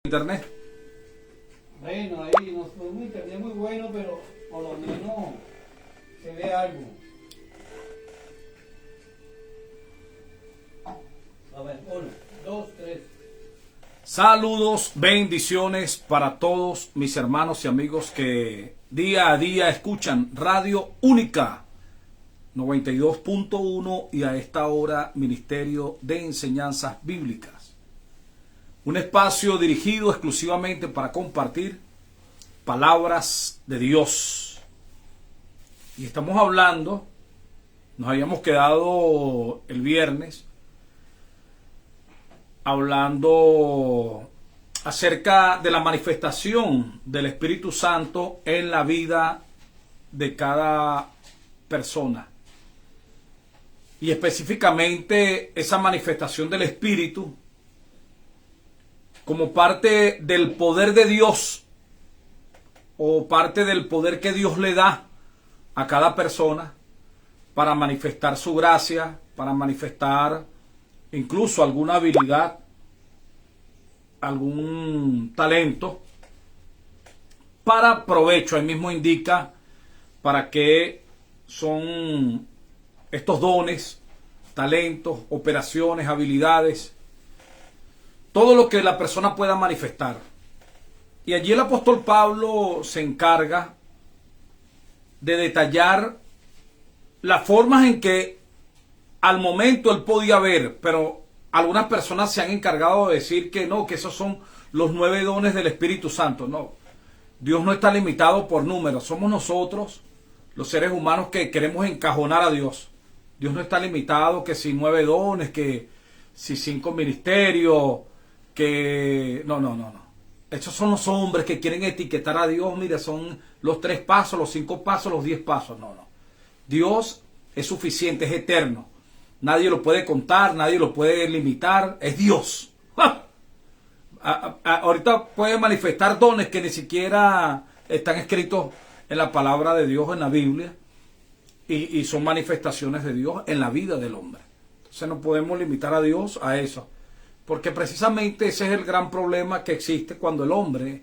Internet. Bueno, ahí no fue un internet muy bueno, pero por lo menos se ve algo. A ver, 1, 2, 3. Saludos, bendiciones para todos mis hermanos y amigos que día a día escuchan Radio Única 92.1 y a esta hora Ministerio de Enseñanzas Bíblicas. Un espacio dirigido exclusivamente para compartir palabras de Dios. Y estamos hablando, nos habíamos quedado el viernes hablando acerca de la manifestación del Espíritu Santo en la vida de cada persona. Y específicamente esa manifestación del Espíritu como parte del poder de Dios o parte del poder que Dios le da a cada persona para manifestar su gracia, para manifestar incluso alguna habilidad, algún talento, para provecho. Ahí mismo indica para qué son estos dones, talentos, operaciones, habilidades, todo lo que la persona pueda manifestar. Y allí el apóstol Pablo se encarga de detallar las formas en que al momento él podía ver, pero algunas personas se han encargado de decir que no, que esos son los 9 dones del Espíritu Santo. No, Dios no está limitado por números, somos nosotros, los seres humanos, que queremos encajonar a Dios. Dios no está limitado que si 9 dones, que si 5 ministerios, que no. Esos son los hombres que quieren etiquetar a Dios. Mire, son los 3 pasos, los 5 pasos, los 10 pasos. No. Dios es suficiente, es eterno. Nadie lo puede contar, nadie lo puede limitar. Es Dios. Ahorita puede manifestar dones que ni siquiera están escritos en la palabra de Dios, en la Biblia. Y son manifestaciones de Dios en la vida del hombre. Entonces no podemos limitar a Dios a eso. Porque precisamente ese es el gran problema que existe cuando el hombre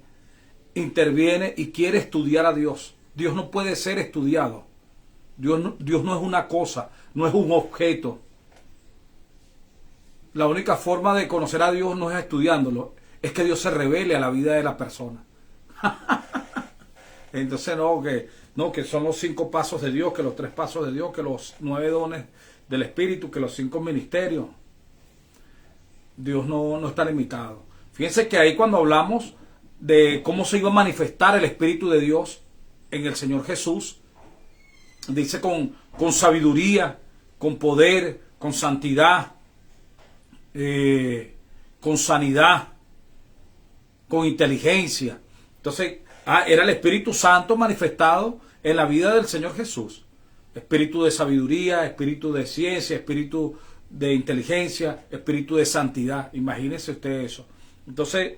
interviene y quiere estudiar a Dios. Dios no puede ser estudiado. Dios no es una cosa, no es un objeto. La única forma de conocer a Dios no es estudiándolo, es que Dios se revele a la vida de la persona. Entonces que son los 5 pasos de Dios, que los 3 pasos de Dios, que los 9 dones del Espíritu, que los 5 ministerios. Dios no está limitado. Fíjense que ahí cuando hablamos de cómo se iba a manifestar el Espíritu de Dios en el Señor Jesús, dice con sabiduría, con poder, con santidad, con sanidad, con inteligencia. Entonces, era el Espíritu Santo manifestado en la vida del Señor Jesús. Espíritu de sabiduría, espíritu de ciencia, espíritu de inteligencia, espíritu de santidad. Imagínense usted eso. Entonces,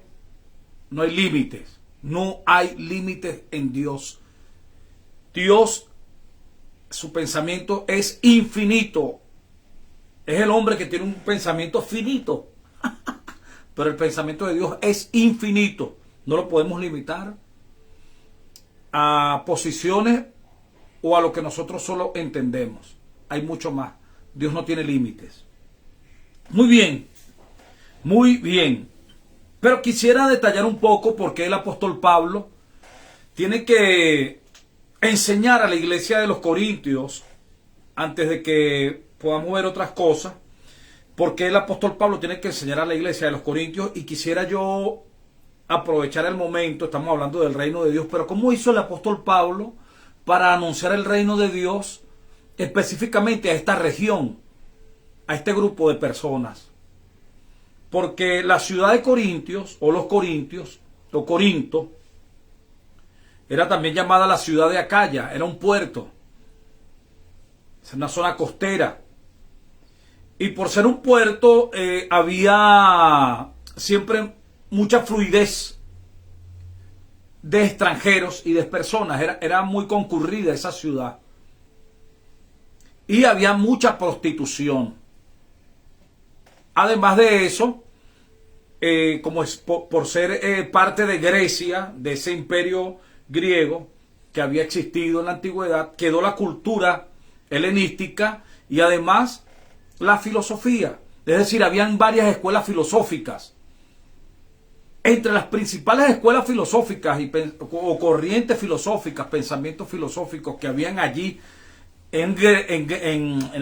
no hay límites. No hay límites en Dios. Dios, su pensamiento es infinito. Es el hombre que tiene un pensamiento finito. Pero el pensamiento de Dios es infinito. No lo podemos limitar a posiciones o a lo que nosotros solo entendemos. Hay mucho más. Dios no tiene límites. Muy bien. Pero quisiera detallar un poco por qué el apóstol Pablo tiene que enseñar a la iglesia de los Corintios, antes de que podamos ver otras cosas, por qué el apóstol Pablo tiene que enseñar a la iglesia de los Corintios. Y quisiera yo aprovechar el momento, estamos hablando del reino de Dios, pero ¿cómo hizo el apóstol Pablo para anunciar el reino de Dios específicamente a esta región, a este grupo de personas? Porque la ciudad de Corintios, o los Corintios, o Corinto, era también llamada la ciudad de Acaya, era un puerto, es una zona costera. Y por ser un puerto, había siempre mucha fluidez de extranjeros y de personas. Era muy concurrida esa ciudad. Y había mucha prostitución. Además de eso, como es por ser parte de Grecia, de ese imperio griego que había existido en la antigüedad, quedó la cultura helenística y además la filosofía. Es decir, habían varias escuelas filosóficas. Entre las principales escuelas filosóficas o corrientes filosóficas, pensamientos filosóficos que habían allí en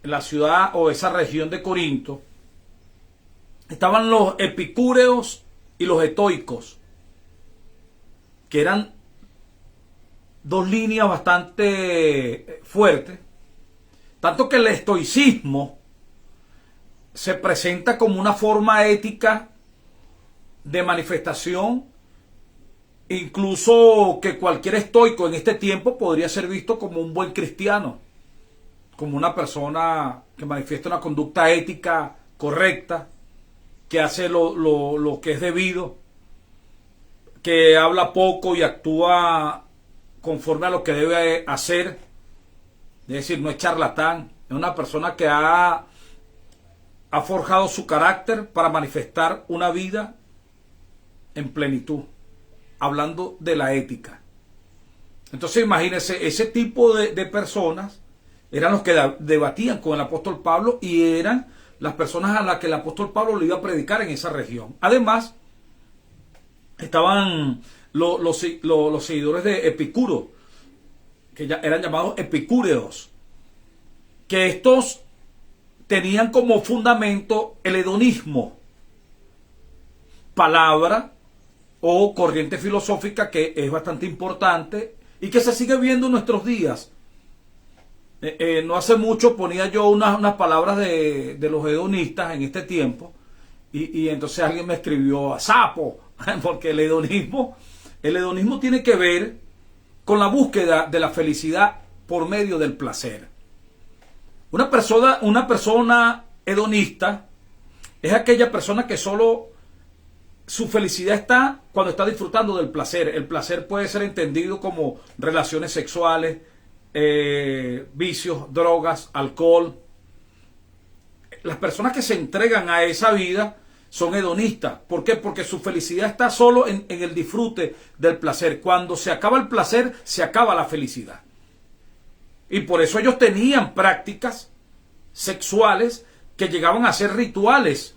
la ciudad o esa región de Corinto, estaban los epicúreos y los estoicos, que eran dos líneas bastante fuertes, tanto que el estoicismo se presenta como una forma ética de manifestación, incluso que cualquier estoico en este tiempo podría ser visto como un buen cristiano, como una persona que manifiesta una conducta ética correcta, que hace lo que es debido, que habla poco y actúa conforme a lo que debe hacer, es decir, no es charlatán, es una persona que ha forjado su carácter para manifestar una vida en plenitud, hablando de la ética. Entonces imagínense, ese tipo de personas eran los que debatían con el apóstol Pablo y eran las personas a las que el apóstol Pablo le iba a predicar en esa región. Además, estaban los seguidores de Epicuro, que ya eran llamados epicúreos, que estos tenían como fundamento el hedonismo, palabra o corriente filosófica que es bastante importante y que se sigue viendo en nuestros días. No hace mucho ponía yo unas palabras de los hedonistas en este tiempo y entonces alguien me escribió a sapo, porque el hedonismo tiene que ver con la búsqueda de la felicidad por medio del placer. Una persona hedonista es aquella persona que solo su felicidad está cuando está disfrutando del placer. El placer puede ser entendido como relaciones sexuales, vicios, drogas, alcohol. Las personas que se entregan a esa vida son hedonistas. ¿Por qué? Porque su felicidad está solo en el disfrute del placer. Cuando se acaba el placer, se acaba la felicidad. Y por eso ellos tenían prácticas sexuales que llegaban a ser rituales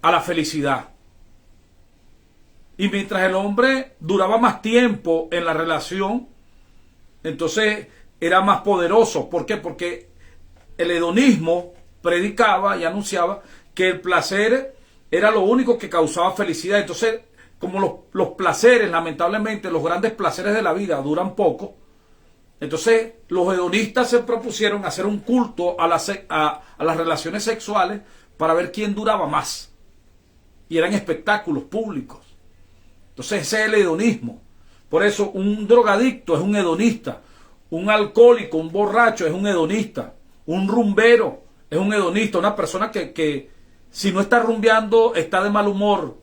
a la felicidad. Y mientras el hombre duraba más tiempo en la relación, entonces era más poderoso. ¿Por qué? Porque el hedonismo predicaba y anunciaba que el placer era lo único que causaba felicidad. Entonces, como los placeres, lamentablemente, los grandes placeres de la vida duran poco, entonces los hedonistas se propusieron hacer un culto a las relaciones sexuales para ver quién duraba más. Y eran espectáculos públicos. Entonces ese es el hedonismo. Por eso un drogadicto es un hedonista, un alcohólico, un borracho es un hedonista, un rumbero es un hedonista, una persona que si no está rumbeando está de mal humor,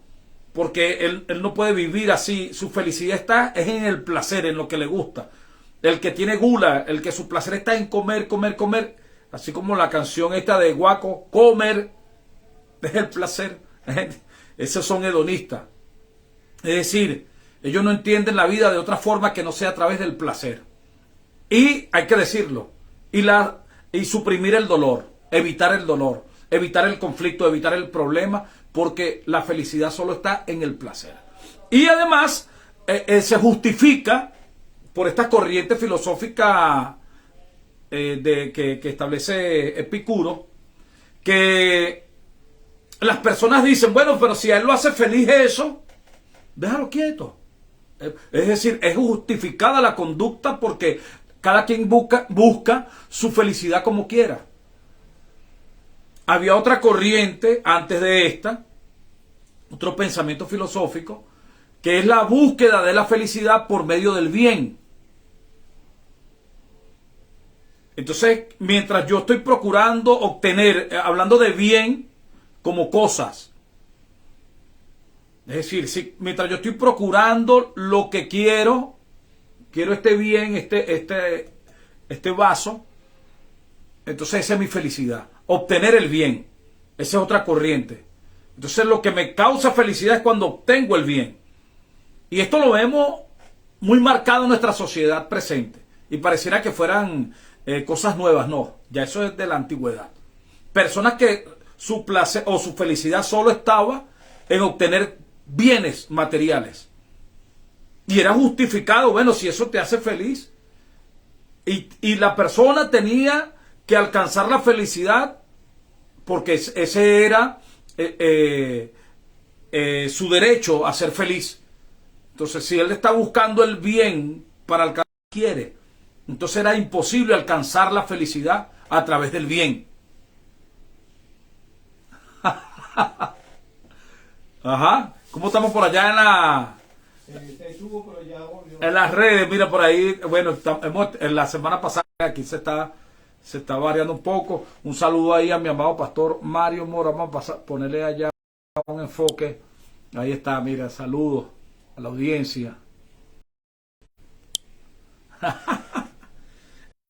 porque él no puede vivir así. Su felicidad es en el placer, en lo que le gusta. El que tiene gula, el que su placer está en comer, comer, comer, así como la canción esta de Guaco, comer es el placer. Esos son hedonistas. Es decir, ellos no entienden la vida de otra forma que no sea a través del placer. Y hay que decirlo, y suprimir el dolor, evitar el conflicto, evitar el problema, porque la felicidad solo está en el placer. Y además se justifica por esta corriente filosófica que establece Epicuro, que las personas dicen, bueno, pero si a él lo hace feliz eso, déjalo quieto. Es decir, es justificada la conducta porque cada quien busca su felicidad como quiera. Había otra corriente antes de esta, otro pensamiento filosófico, que es la búsqueda de la felicidad por medio del bien. Entonces, mientras yo estoy procurando obtener, hablando de bien como cosas, es decir, mientras yo estoy procurando lo que quiero este bien, este vaso, entonces esa es mi felicidad, obtener el bien. Esa es otra corriente. Entonces lo que me causa felicidad es cuando obtengo el bien. Y esto lo vemos muy marcado en nuestra sociedad presente. Y pareciera que fueran cosas nuevas. No, ya eso es de la antigüedad. Personas que su placer o su felicidad solo estaba en obtener bienes materiales. Y era justificado, bueno, si eso te hace feliz. Y la persona tenía que alcanzar la felicidad porque ese era su derecho a ser feliz. Entonces, si él está buscando el bien para alcanzar lo que quiere, entonces era imposible alcanzar la felicidad a través del bien. Ajá. ¿Cómo estamos por allá en las redes? Mira por ahí, bueno, en la semana pasada aquí se está variando un poco. Un saludo ahí a mi amado pastor Mario Mora. Vamos a ponerle allá un enfoque. Ahí está, mira, saludos a la audiencia.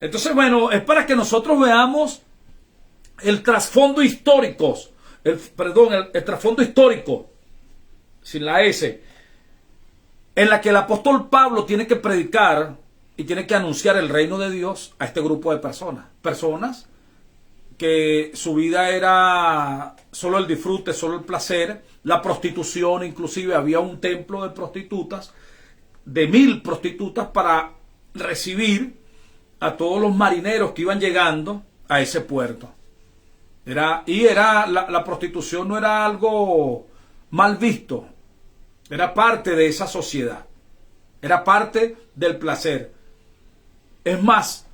Entonces, bueno, es para que nosotros veamos el trasfondo histórico, el trasfondo histórico, sin la S, en la que el apóstol Pablo tiene que predicar y tiene que anunciar el reino de Dios a este grupo de personas. Personas que su vida era solo el disfrute, solo el placer, la prostitución, inclusive había un templo de prostitutas, de 1000 prostitutas para recibir a todos los marineros que iban llegando a ese puerto. La prostitución no era algo mal visto, era parte de esa sociedad, era parte del placer. Es más,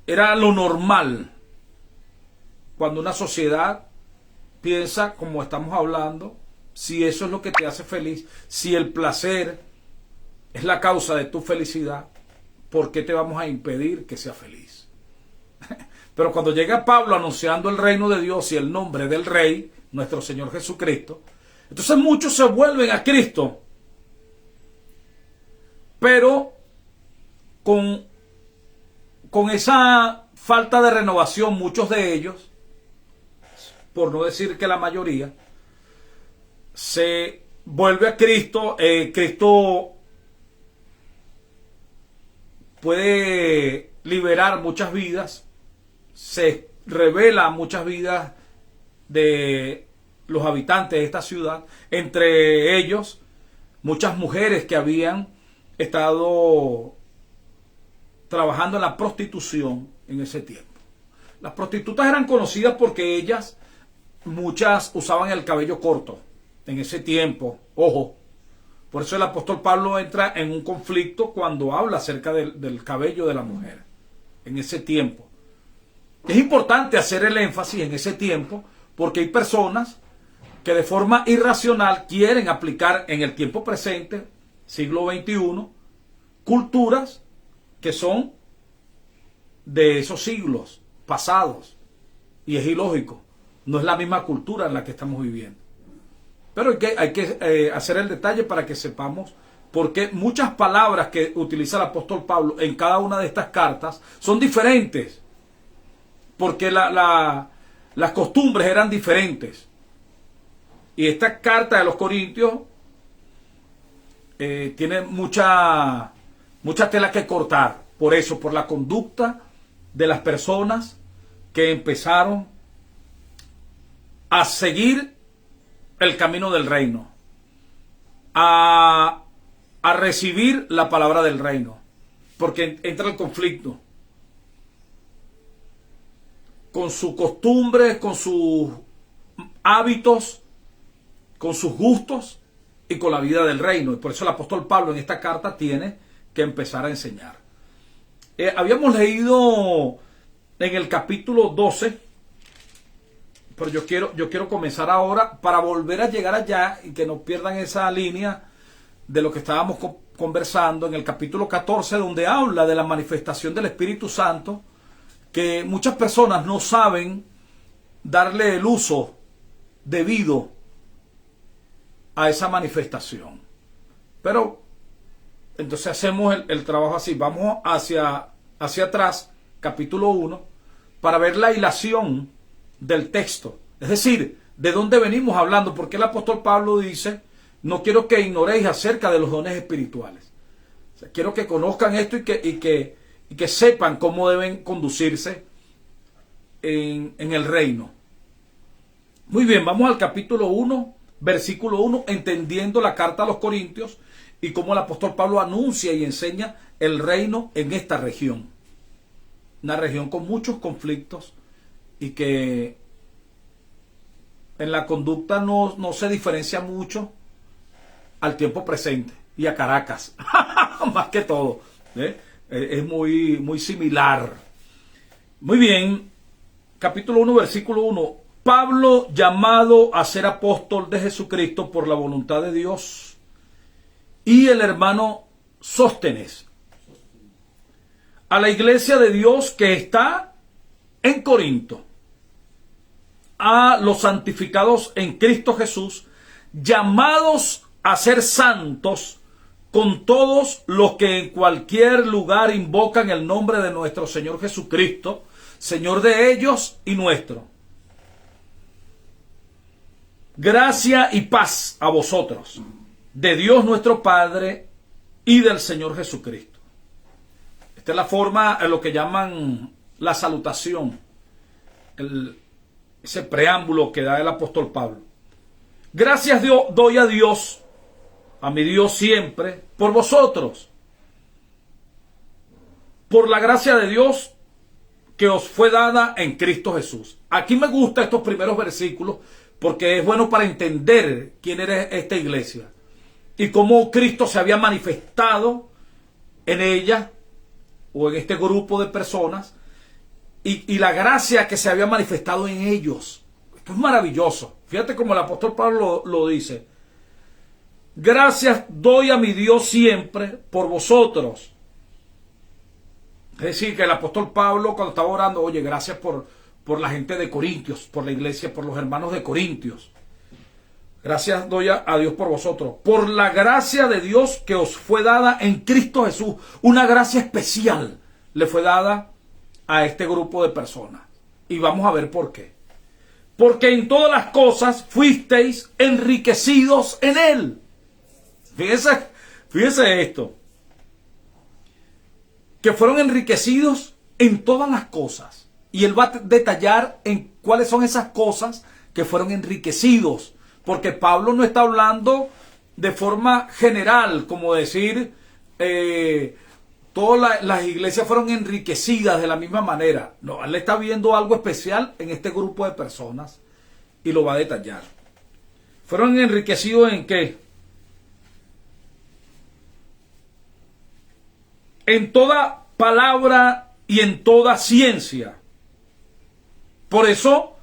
era lo normal cuando una sociedad piensa, como estamos hablando, si eso es lo que te hace feliz, si el placer es la causa de tu felicidad, ¿por qué te vamos a impedir que sea feliz? Pero cuando llega Pablo anunciando el reino de Dios y el nombre del Rey, nuestro Señor Jesucristo, entonces muchos se vuelven a Cristo, pero con esa falta de renovación, muchos de ellos, por no decir que la mayoría, se vuelve a Cristo. Cristo puede liberar muchas vidas, se revela muchas vidas de los habitantes de esta ciudad, entre ellos muchas mujeres que habían estado trabajando en la prostitución en ese tiempo. Las prostitutas eran conocidas porque ellas, muchas usaban el cabello corto en ese tiempo, ojo. Por eso el apóstol Pablo entra en un conflicto cuando habla acerca del cabello de la mujer en ese tiempo. Es importante hacer el énfasis en ese tiempo porque hay personas que de forma irracional quieren aplicar en el tiempo presente, siglo XXI, culturas que son de esos siglos pasados. Y es ilógico. No es la misma cultura en la que estamos viviendo. Pero hay que hacer el detalle para que sepamos por qué muchas palabras que utiliza el apóstol Pablo en cada una de estas cartas son diferentes. Porque las costumbres eran diferentes. Y esta carta de los Corintios tiene mucha tela que cortar. Por eso, por la conducta de las personas que empezaron a seguir el camino del reino, a recibir la palabra del reino, porque entra el conflicto con sus costumbres, con sus hábitos, con sus gustos y con la vida del reino. Y por eso el apóstol Pablo en esta carta tiene que empezar a enseñar. Habíamos leído en el capítulo 12, pero yo quiero comenzar ahora para volver a llegar allá y que no pierdan esa línea de lo que estábamos conversando en el capítulo 14, donde habla de la manifestación del Espíritu Santo, que muchas personas no saben darle el uso debido a esa manifestación. Pero entonces hacemos el trabajo así, vamos hacia atrás, capítulo 1, para ver la hilación del texto, es decir, de dónde venimos hablando, porque el apóstol Pablo dice, no quiero que ignoréis acerca de los dones espirituales. O sea, quiero que conozcan esto y que sepan cómo deben conducirse en el reino. Muy bien, vamos al capítulo 1, versículo 1, entendiendo la carta a los Corintios y cómo el apóstol Pablo anuncia y enseña el reino en esta región. Una región con muchos conflictos y que en la conducta no se diferencia mucho al tiempo presente y a Caracas, más que todo. Es muy similar. Muy bien, capítulo 1, versículo 1. Pablo, llamado a ser apóstol de Jesucristo por la voluntad de Dios, y el hermano Sóstenes, a la iglesia de Dios que está en Corinto, a los santificados en Cristo Jesús, llamados a ser santos, con todos los que en cualquier lugar invocan el nombre de nuestro Señor Jesucristo, Señor de ellos y nuestro. Gracia y paz a vosotros, de Dios nuestro Padre y del Señor Jesucristo. Esta es la forma, lo que llaman la salutación, ese preámbulo que da el apóstol Pablo. Gracias doy a Dios, a mi Dios siempre, por vosotros, por la gracia de Dios que os fue dada en Cristo Jesús. Aquí me gustan estos primeros versículos porque es bueno para entender quién era esta iglesia y cómo Cristo se había manifestado en ella o en este grupo de personas y la gracia que se había manifestado en ellos. Esto es maravilloso. Fíjate cómo el apóstol Pablo lo dice. Gracias doy a mi Dios siempre por vosotros. Es decir, que el apóstol Pablo cuando estaba orando, oye, gracias por la gente de Corintios, por la iglesia, por los hermanos de Corintios. Gracias doy a Dios por vosotros. Por la gracia de Dios que os fue dada en Cristo Jesús. Una gracia especial le fue dada a este grupo de personas. Y vamos a ver por qué. Porque en todas las cosas fuisteis enriquecidos en Él. Fíjese esto. Que fueron enriquecidos en todas las cosas. Y él va a detallar en cuáles son esas cosas que fueron enriquecidos. Porque Pablo no está hablando de forma general, como decir, todas las iglesias fueron enriquecidas de la misma manera. No, él está viendo algo especial en este grupo de personas y lo va a detallar. ¿Fueron enriquecidos en qué? En toda palabra y en toda ciencia. Por eso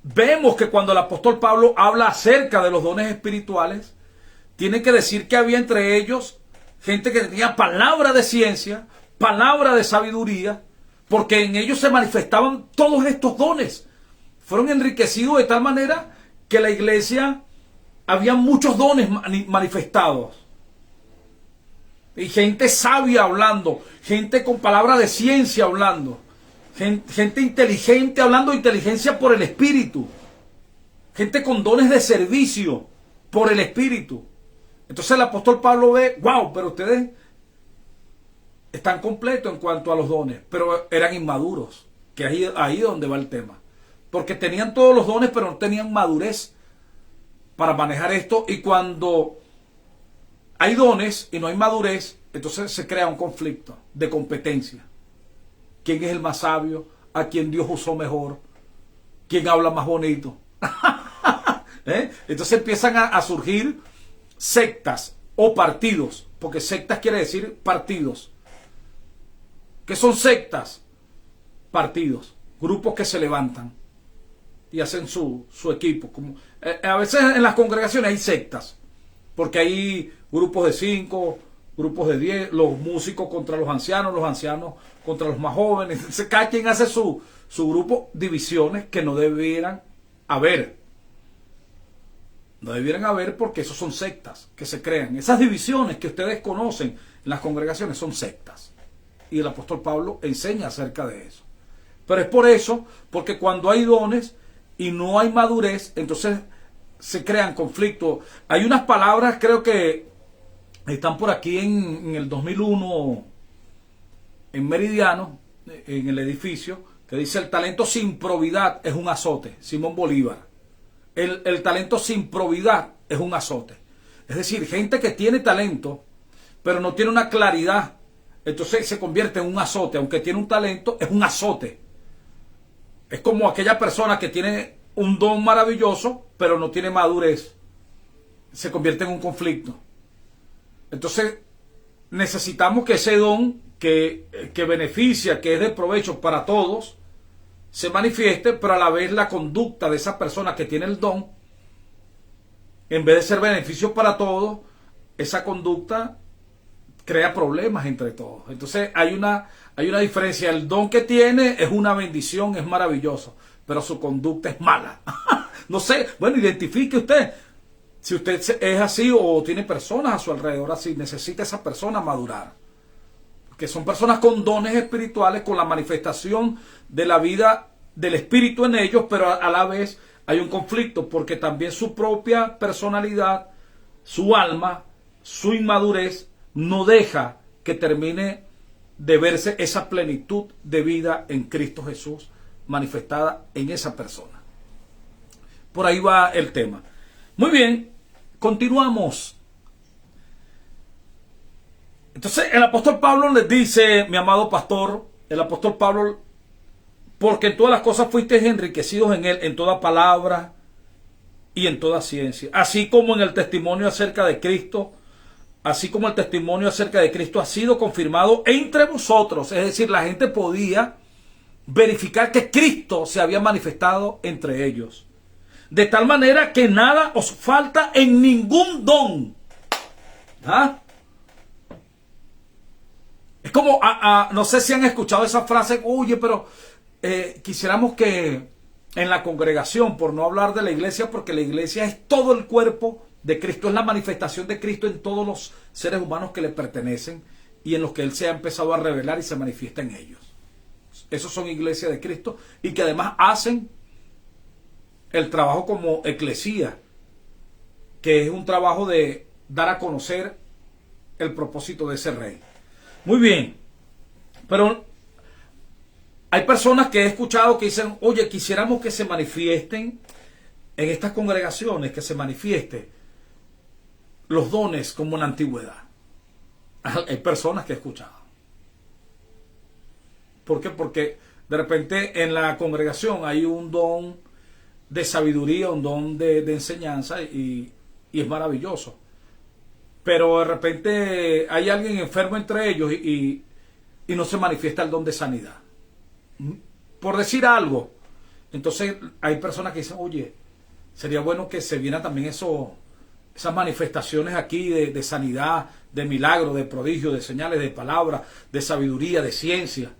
vemos que cuando el apóstol Pablo habla acerca de los dones espirituales, tiene que decir que había entre ellos gente que tenía palabra de ciencia, palabra de sabiduría, porque en ellos se manifestaban todos estos dones. Fueron enriquecidos de tal manera que la iglesia había muchos dones manifestados. Y gente sabia hablando, gente con palabra de ciencia hablando, gente inteligente hablando de inteligencia por el Espíritu, gente con dones de servicio por el Espíritu. Entonces el apóstol Pablo ve, wow, pero ustedes están completos en cuanto a los dones, pero eran inmaduros, que ahí es donde va el tema. Porque tenían todos los dones, pero no tenían madurez para manejar esto, y cuando hay dones y no hay madurez, entonces se crea un conflicto de competencia. ¿Quién es el más sabio? ¿A quién Dios usó mejor? ¿Quién habla más bonito? Entonces empiezan a surgir sectas o partidos, porque sectas quiere decir partidos. ¿Qué son sectas? Partidos, grupos que se levantan y hacen su equipo. A veces en las congregaciones hay sectas, porque hay grupos de 5, grupos de 10, los músicos contra los ancianos contra los más jóvenes. Entonces, cada quien hace su grupo, divisiones que no debieran haber. No debieran haber, porque esos son sectas que se crean. Esas divisiones que ustedes conocen en las congregaciones son sectas. Y el apóstol Pablo enseña acerca de eso. Pero es por eso, porque cuando hay dones, y no hay madurez, entonces se crean conflictos. Hay unas palabras, creo que están por aquí en el 2001, en Meridiano, en el edificio, que dice: el talento sin probidad es un azote. Simón Bolívar. El talento sin probidad es un azote. Es decir, gente que tiene talento, pero no tiene una claridad, entonces se convierte en un azote. Aunque tiene un talento, es un azote. Es como aquella persona que tiene un don maravilloso, pero no tiene madurez. Se convierte en un conflicto. Entonces, necesitamos que ese don que beneficia, que es de provecho para todos, se manifieste, pero a la vez la conducta de esa persona que tiene el don, en vez de ser beneficio para todos, esa conducta crea problemas entre todos. Entonces hay una diferencia. El don que tiene es una bendición, es maravilloso, pero su conducta es mala. No sé, bueno, identifique usted. Si usted es así o tiene personas a su alrededor así, necesita esa persona madurar. Que son personas con dones espirituales, con la manifestación de la vida del espíritu en ellos, pero a la vez hay un conflicto, porque también su propia personalidad, su alma, su inmadurez, no deja que termine de verse esa plenitud de vida en Cristo Jesús manifestada en esa persona. Por ahí va el tema. Muy bien, continuamos. Entonces el apóstol Pablo les dice, mi amado pastor, el apóstol Pablo: porque en todas las cosas fuisteis enriquecidos en él, en toda palabra y en toda ciencia, así como en el testimonio acerca de Cristo, así como el testimonio acerca de Cristo ha sido confirmado entre vosotros. Es decir, la gente podía verificar que Cristo se había manifestado entre ellos, de tal manera que nada os falta en ningún don. ¿Ah? Es como, no sé si han escuchado esa frase: oye, pero quisiéramos que en la congregación, por no hablar de la iglesia, porque la iglesia es todo el cuerpo de Cristo, es la manifestación de Cristo en todos los seres humanos que le pertenecen y en los que Él se ha empezado a revelar y se manifiesta en ellos. Esos son iglesias de Cristo y que además hacen el trabajo como eclesía, que es un trabajo de dar a conocer el propósito de ese rey. Muy bien, pero hay personas que he escuchado que dicen: oye, quisiéramos que se manifiesten en estas congregaciones, que se manifieste los dones como en la antigüedad. Hay personas que he escuchado. ¿Por qué? Porque de repente en la congregación hay un don de sabiduría, un don de enseñanza y es maravilloso. Pero de repente hay alguien enfermo entre ellos y no se manifiesta el don de sanidad. Por decir algo. Entonces hay personas que dicen: oye, sería bueno que se vieran también esas manifestaciones aquí de sanidad, de milagro, de prodigio, de señales, de palabra, de sabiduría, de ciencia.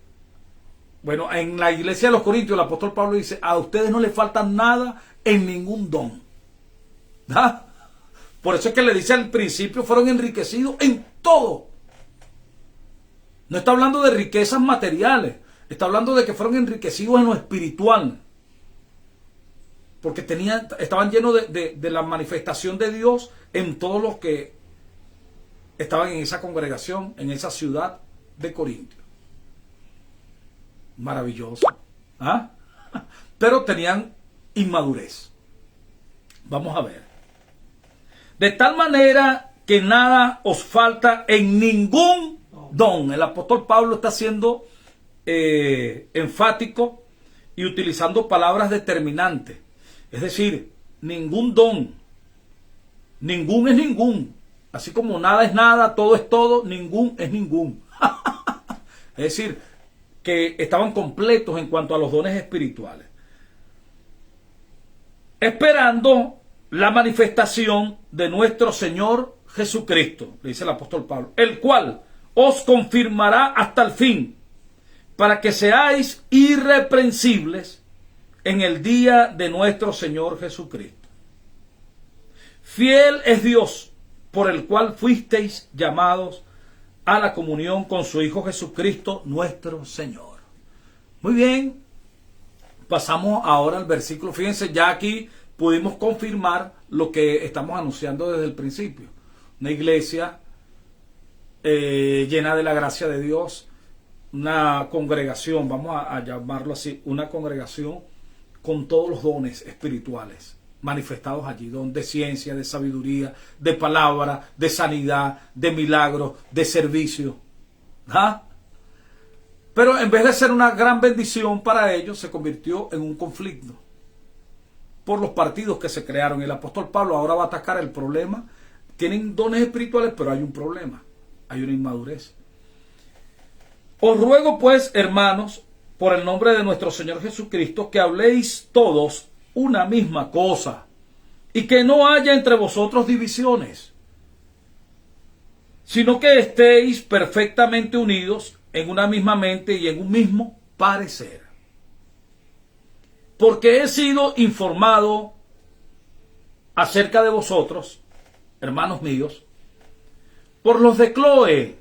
Bueno, en la iglesia de los Corintios el apóstol Pablo dice: a ustedes no les falta nada en ningún don. ¿Ah? Por eso es que le dice al principio: fueron enriquecidos en todo. No está hablando de riquezas materiales, está hablando de que fueron enriquecidos en lo espiritual. Porque estaban llenos de la manifestación de Dios en todos los que estaban en esa congregación, en esa ciudad de Corintios. Maravilloso. ¿Ah? Pero tenían inmadurez. Vamos a ver. De tal manera que nada os falta en ningún don. El apóstol Pablo está siendo enfático y utilizando palabras determinantes. Es decir, ningún don. Ningún es ningún. Así como nada es nada, todo es todo, ningún es ningún. Es decir, que estaban completos en cuanto a los dones espirituales. Esperando la manifestación de nuestro Señor Jesucristo, le dice el apóstol Pablo, el cual os confirmará hasta el fin, para que seáis irreprensibles en el día de nuestro Señor Jesucristo. Fiel es Dios, por el cual fuisteis llamados a la comunión con su Hijo Jesucristo, nuestro Señor. Muy bien, Pasamos ahora al versículo. Fíjense, ya aquí pudimos confirmar lo que estamos anunciando desde el principio. Una iglesia llena de la gracia de Dios, una congregación, vamos a llamarlo así, una congregación con todos los dones espirituales manifestados allí, don de ciencia, de sabiduría, de palabra, de sanidad, de milagros, de servicio. ¿Ah? Pero en vez de ser una gran bendición para ellos, se convirtió en un conflicto por los partidos que se crearon. El apóstol Pablo ahora va a atacar el problema. Tienen dones espirituales, pero hay un problema, hay una inmadurez. Os ruego pues, hermanos, por el nombre de nuestro Señor Jesucristo, que habléis todos una misma cosa, y que no haya entre vosotros divisiones, sino que estéis perfectamente unidos en una misma mente y en un mismo parecer. Porque he sido informado acerca de vosotros, hermanos míos, por los de Cloé,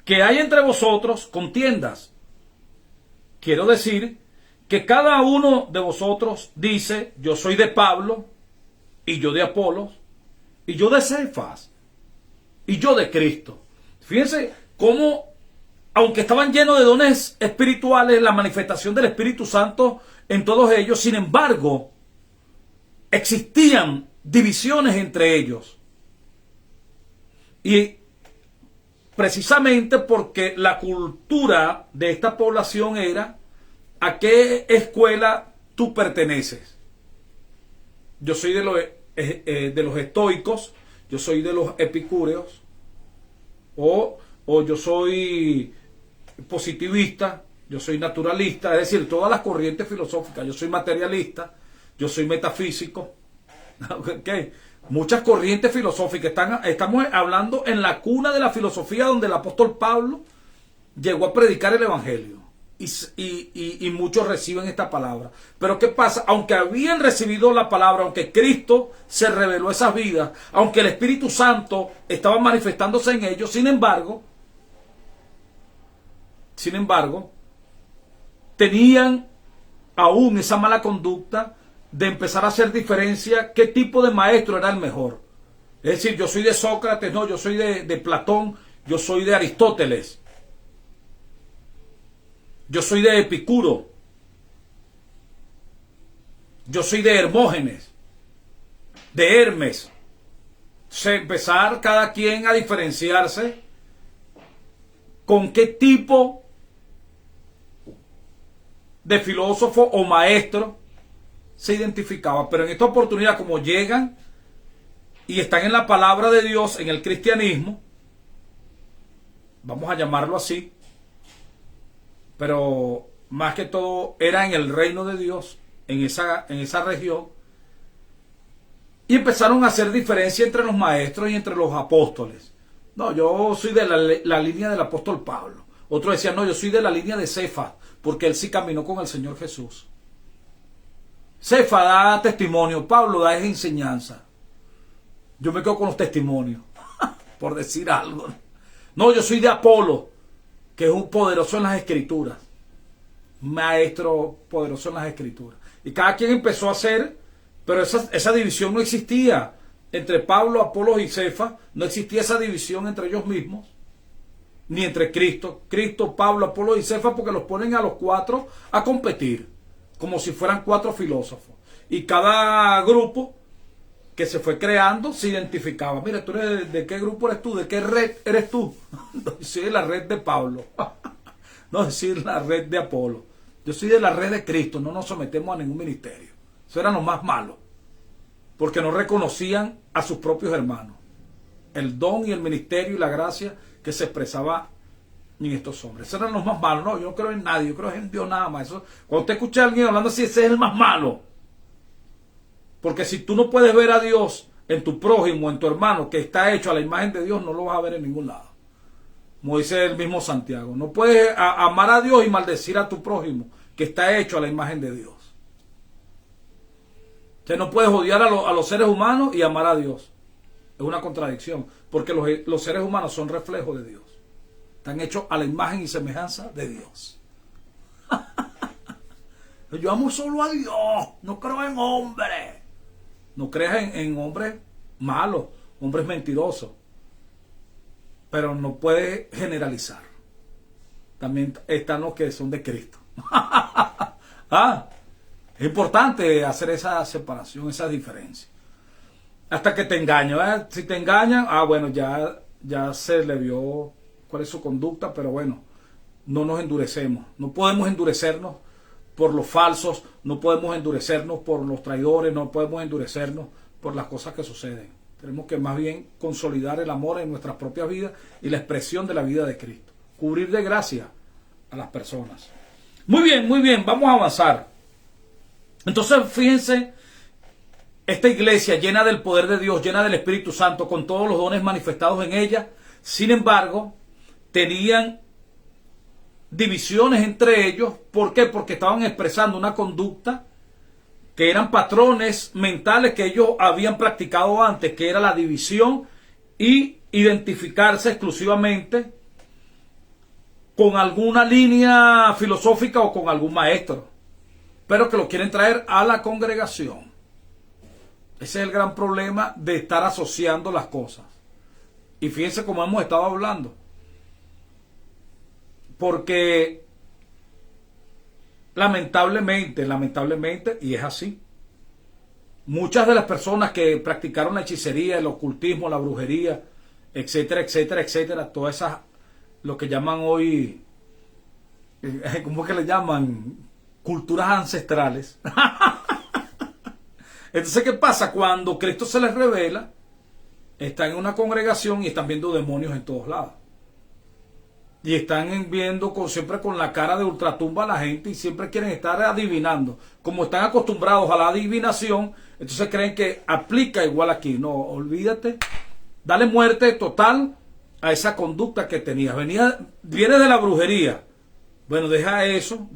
que hay entre vosotros contiendas. Quiero decir que cada uno de vosotros dice, yo soy de Pablo, y yo de Apolos, y yo de Cefas, y yo de Cristo. Fíjense cómo, aunque estaban llenos de dones espirituales, la manifestación del Espíritu Santo en todos ellos, sin embargo, existían divisiones entre ellos. Y precisamente porque la cultura de esta población era: ¿a qué escuela tú perteneces? Yo soy de los estoicos, yo soy de los epicúreos, o yo soy positivista, yo soy naturalista, es decir, todas las corrientes filosóficas. Yo soy materialista, yo soy metafísico. Okay. Muchas corrientes filosóficas. Estamos hablando en la cuna de la filosofía, donde el apóstol Pablo llegó a predicar el evangelio. Y muchos reciben esta palabra. Pero ¿qué pasa? Aunque habían recibido la palabra, aunque Cristo se reveló esas vidas, aunque el Espíritu Santo estaba manifestándose en ellos, sin embargo, tenían aún esa mala conducta de empezar a hacer diferencia qué tipo de maestro era el mejor. Es decir, yo soy de Sócrates, no, yo soy de Platón, yo soy de Aristóteles, yo soy de Epicuro, yo soy de Hermógenes, de Hermes. Empezar cada quien a diferenciarse con qué tipo de filósofo o maestro se identificaba. Pero en esta oportunidad, como llegan y están en la palabra de Dios, en el cristianismo, vamos a llamarlo así, pero más que todo era en el reino de Dios, en esa región, y empezaron a hacer diferencia entre los maestros y entre los apóstoles. No, yo soy de la línea del apóstol Pablo. Otros decían, no, yo soy de la línea de Cefas, porque él sí caminó con el Señor Jesús. Cefas da testimonio, Pablo da esa enseñanza. Yo me quedo con los testimonios, por decir algo. No, yo soy de Apolo, que es un poderoso en las escrituras, maestro poderoso en las escrituras. Y cada quien empezó a hacer, pero esa división no existía. Entre Pablo, Apolos y Cefas no existía esa división entre ellos mismos, ni entre Cristo, Pablo, Apolos y Cefas, porque los ponen a los cuatro a competir, como si fueran cuatro filósofos. Y cada grupo que se fue creando se identificaba. Mira, ¿tú eres de qué grupo eres tú? ¿De qué red eres tú? No, yo soy de la red de Pablo. No, yo soy de la red de Apolo. Yo soy de la red de Cristo. No nos sometemos a ningún ministerio. Eso eran los más malos, porque no reconocían a sus propios hermanos el don y el ministerio y la gracia que se expresaba en estos hombres. Esos eran los más malos. No, yo no creo en nadie, yo creo en Dios nada más. Eso, cuando usted escucha a alguien hablando así, ese es el más malo. Porque si tú no puedes ver a Dios en tu prójimo, en tu hermano, que está hecho a la imagen de Dios, no lo vas a ver en ningún lado. Como dice el mismo Santiago, no puedes amar a Dios y maldecir a tu prójimo, que está hecho a la imagen de Dios. Usted no puedes odiar a los seres humanos y amar a Dios. Es una contradicción, porque los seres humanos son reflejos de Dios. Están hechos a la imagen y semejanza de Dios. Yo amo solo a Dios, no creo en hombres. No creas en hombres malos, hombres mentirosos. Pero no puedes generalizar. También están los que son de Cristo. Es importante hacer esa separación, esa diferencia. Hasta que te engañan, ¿verdad? Si te engañan, bueno, ya se le vio cuál es su conducta, pero bueno, no nos endurecemos. No podemos endurecernos por los falsos, no podemos endurecernos por los traidores, no podemos endurecernos por las cosas que suceden. Tenemos que más bien consolidar el amor en nuestras propias vidas y la expresión de la vida de Cristo. Cubrir de gracia a las personas. Muy bien, vamos a avanzar. Entonces, fíjense, esta iglesia llena del poder de Dios, llena del Espíritu Santo, con todos los dones manifestados en ella, sin embargo, tenían divisiones entre ellos. ¿Por qué? Porque estaban expresando una conducta que eran patrones mentales que ellos habían practicado antes, que era la división y identificarse exclusivamente con alguna línea filosófica o con algún maestro, pero que lo quieren traer a la congregación. Ese es el gran problema de estar asociando las cosas. Y fíjense cómo hemos estado hablando. Porque lamentablemente, y es así, muchas de las personas que practicaron la hechicería, el ocultismo, la brujería, etcétera, todas esas, lo que llaman hoy, ¿cómo es que le llaman? Culturas ancestrales. Entonces, ¿qué pasa? Cuando Cristo se les revela, están en una congregación y están viendo demonios en todos lados. Y están viendo siempre con la cara de ultratumba a la gente y siempre quieren estar adivinando. Como están acostumbrados a la adivinación, entonces creen que aplica igual aquí. No, olvídate. Dale muerte total a esa conducta que tenías. Viene de la brujería. Bueno, deja eso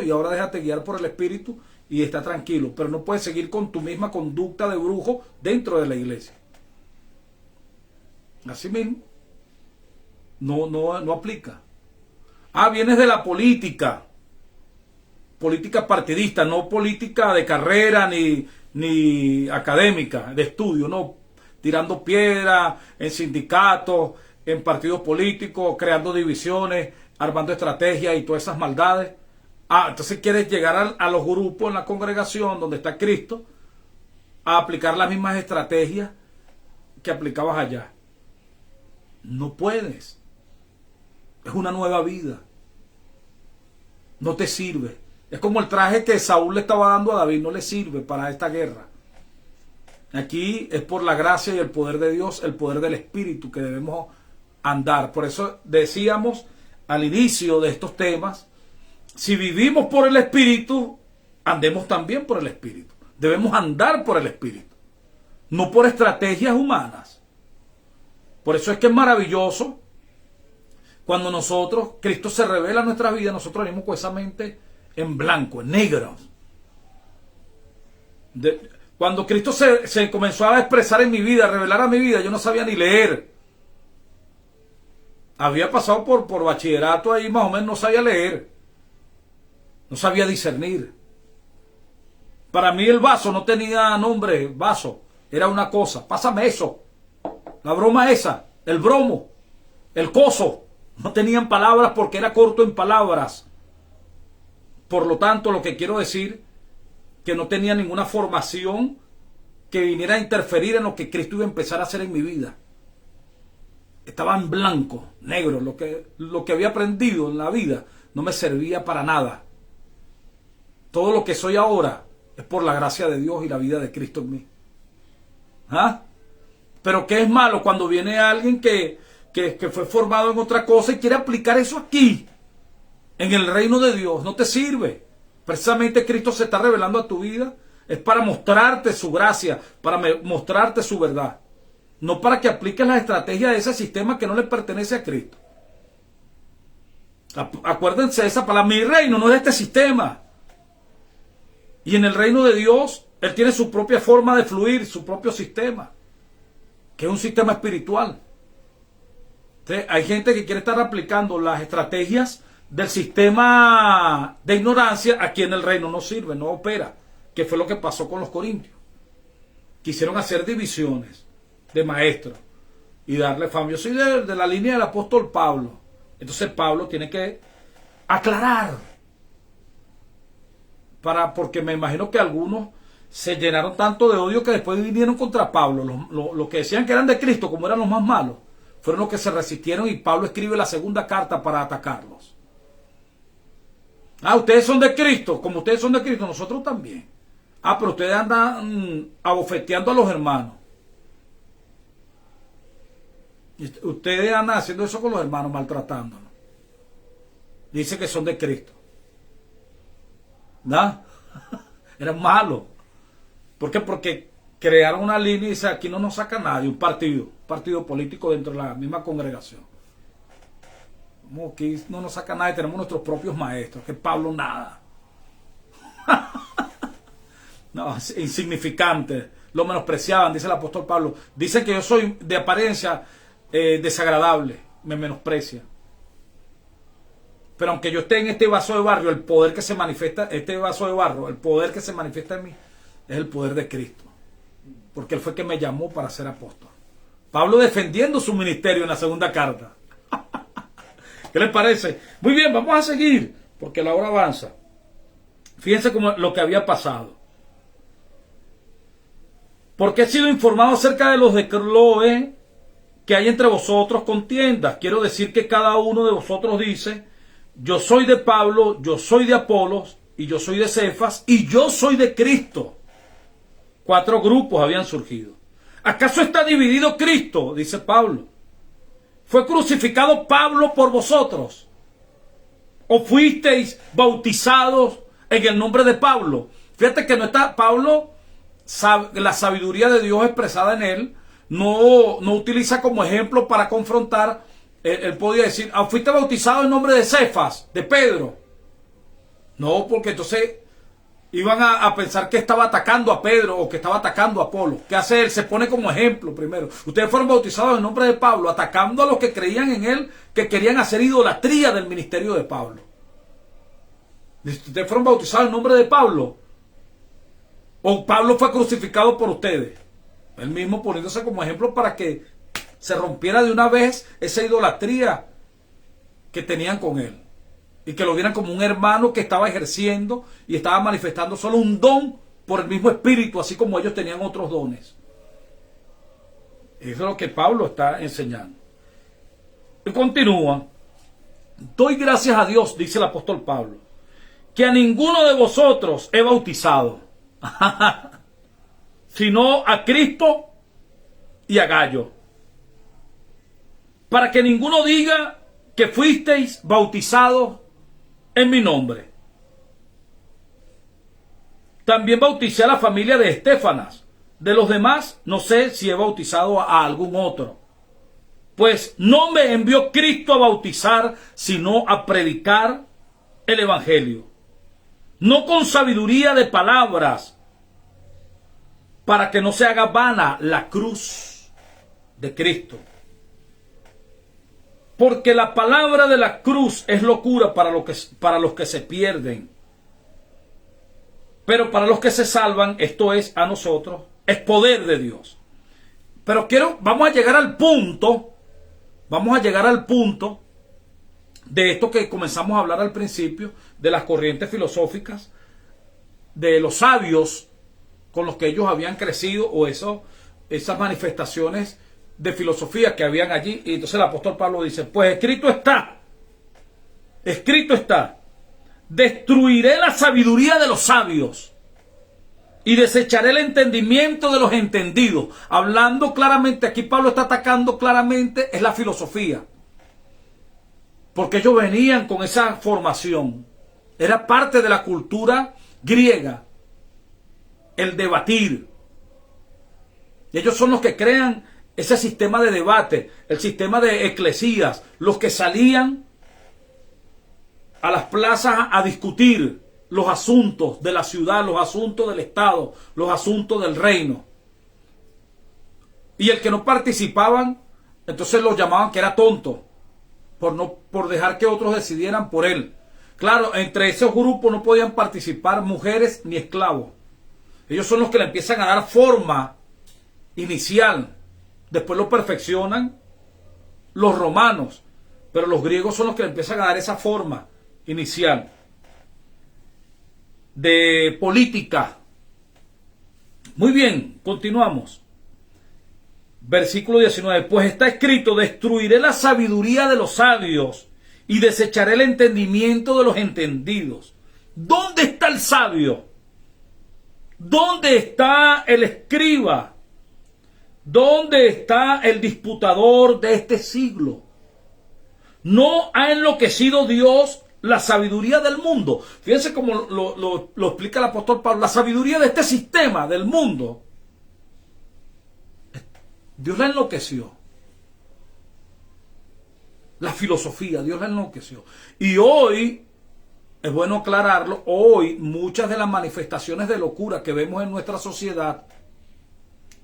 y ahora déjate guiar por el Espíritu y está tranquilo. Pero no puedes seguir con tu misma conducta de brujo dentro de la iglesia. Así mismo. No aplica. Vienes de la política partidista, no política de carrera ni académica, de estudio, no, tirando piedra en sindicatos, en partidos políticos, creando divisiones, armando estrategias y todas esas maldades. Entonces quieres llegar a los grupos en la congregación donde está Cristo a aplicar las mismas estrategias que aplicabas allá. No puedes. Es una nueva vida. No te sirve. Es como el traje que Saúl le estaba dando a David. No le sirve para esta guerra. Aquí es por la gracia y el poder de Dios, el poder del Espíritu que debemos andar. Por eso decíamos al inicio de estos temas, si vivimos por el Espíritu, andemos también por el Espíritu. Debemos andar por el Espíritu, no por estrategias humanas. Por eso es que es maravilloso cuando Cristo se revela en nuestra vida, nosotros venimos con esa mente en blanco, en negro. Cuando Cristo se comenzó a expresar en mi vida, a revelar a mi vida, yo no sabía ni leer. Había pasado por bachillerato ahí, más o menos no sabía leer. No sabía discernir. Para mí el vaso no tenía nombre, vaso. Era una cosa. Pásame eso. La broma esa. El bromo. El coso. No tenían palabras porque era corto en palabras. Por lo tanto, lo que quiero decir, que no tenía ninguna formación que viniera a interferir en lo que Cristo iba a empezar a hacer en mi vida. Estaba en blanco, negro. Lo que había aprendido en la vida no me servía para nada. Todo lo que soy ahora es por la gracia de Dios y la vida de Cristo en mí. Pero ¿qué es malo cuando viene alguien que fue formado en otra cosa y quiere aplicar eso aquí, en el reino de Dios? No te sirve. Precisamente Cristo se está revelando a tu vida. Es para mostrarte su gracia, para mostrarte su verdad. No para que apliques las estrategias de ese sistema que no le pertenece a Cristo. Acuérdense de esa palabra. Mi reino no es de este sistema. Y en el reino de Dios, Él tiene su propia forma de fluir, su propio sistema, que es un sistema espiritual. Entonces, hay gente que quiere estar aplicando las estrategias del sistema de ignorancia, aquí en el reino no sirve, no opera, que fue lo que pasó con los corintios. Quisieron hacer divisiones de maestros y darle fama. Yo soy de la línea del apóstol Pablo. Entonces Pablo tiene que aclarar, porque me imagino que algunos se llenaron tanto de odio que después vinieron contra Pablo. Los que decían que eran de Cristo, como eran los más malos, fueron los que se resistieron, y Pablo escribe la segunda carta para atacarlos. Ustedes son de Cristo, como ustedes son de Cristo, nosotros también. Pero ustedes andan abofeteando a los hermanos. Ustedes andan haciendo eso con los hermanos, maltratándolos. Dice que son de Cristo. ¿No? Eran malos. ¿Por qué? Porque crearon una línea y dice, aquí no nos saca nadie, un partido político dentro de la misma congregación. Como aquí no nos saca nadie, tenemos nuestros propios maestros, que Pablo nada. No, es insignificante, lo menospreciaban, dice el apóstol Pablo. Dicen que yo soy de apariencia desagradable, me menosprecia. Pero aunque yo esté en este vaso de barro, el poder que se manifiesta, este vaso de barro, el poder que se manifiesta en mí, es el poder de Cristo. Porque Él fue que me llamó para ser apóstol. Pablo defendiendo su ministerio en la segunda carta. ¿Qué les parece? Muy bien, vamos a seguir, porque la hora avanza. Fíjense como lo que había pasado. Porque he sido informado acerca de los de Cloé, que hay entre vosotros contiendas. Quiero decir que cada uno de vosotros dice, yo soy de Pablo, yo soy de Apolos, y yo soy de Cefas, y yo soy de Cristo. 4 grupos habían surgido. ¿Acaso está dividido Cristo? Dice Pablo. ¿Fue crucificado Pablo por vosotros? ¿O fuisteis bautizados en el nombre de Pablo? Fíjate que no está Pablo, la sabiduría de Dios expresada en él, no utiliza como ejemplo para confrontar. Él podía decir, fuiste bautizado en nombre de Cefas, de Pedro. No, porque entonces iban a pensar que estaba atacando a Pedro o que estaba atacando a Apolo. ¿Qué hace él? Se pone como ejemplo primero. Ustedes fueron bautizados en nombre de Pablo, atacando a los que creían en él, que querían hacer idolatría del ministerio de Pablo. Ustedes fueron bautizados en nombre de Pablo. O Pablo fue crucificado por ustedes. Él mismo poniéndose como ejemplo para que se rompiera de una vez esa idolatría que tenían con él. Y que lo vieran como un hermano que estaba ejerciendo y estaba manifestando solo un don por el mismo espíritu, así como ellos tenían otros dones. Eso es lo que Pablo está enseñando. Y continúa. Doy gracias a Dios, dice el apóstol Pablo, que a ninguno de vosotros he bautizado, sino a Cristo y a Gallo, para que ninguno diga que fuisteis bautizados en mi nombre. También bauticé a la familia de Estéfanas. De los demás, no sé si he bautizado a algún otro. Pues no me envió Cristo a bautizar, sino a predicar el Evangelio. No con sabiduría de palabras, para que no se haga vana la cruz de Cristo. Porque la palabra de la cruz es locura para los que se pierden. Pero para los que se salvan, esto es a nosotros, es poder de Dios. Pero vamos a llegar al punto de esto que comenzamos a hablar al principio, de las corrientes filosóficas, de los sabios con los que ellos habían crecido, o esas manifestaciones de filosofía que habían allí. Y entonces el apóstol Pablo dice, pues escrito está, destruiré la sabiduría de los sabios y desecharé el entendimiento de los entendidos. Hablando claramente, aquí Pablo está atacando claramente, es la filosofía. Porque ellos venían con esa formación. Era parte de la cultura griega, el debatir. Ellos son los que crean ese sistema de debate, el sistema de eclesías, los que salían a las plazas a discutir los asuntos de la ciudad, los asuntos del Estado, los asuntos del reino. Y el que no participaban, entonces los llamaban que era tonto. por dejar que otros decidieran por él. Claro, entre esos grupos no podían participar mujeres ni esclavos. Ellos son los que le empiezan a dar forma inicial. Después lo perfeccionan los romanos, pero los griegos son los que le empiezan a dar esa forma inicial de política. Muy bien, continuamos. Versículo 19. Pues está escrito: destruiré la sabiduría de los sabios y desecharé el entendimiento de los entendidos. ¿Dónde está el sabio? ¿Dónde está el escriba? ¿Dónde está el disputador de este siglo? ¿No ha enloquecido Dios la sabiduría del mundo? Fíjense cómo lo explica el apóstol Pablo. La sabiduría de este sistema del mundo, Dios la enloqueció. La filosofía, Dios la enloqueció. Y hoy, es bueno aclararlo, hoy muchas de las manifestaciones de locura que vemos en nuestra sociedad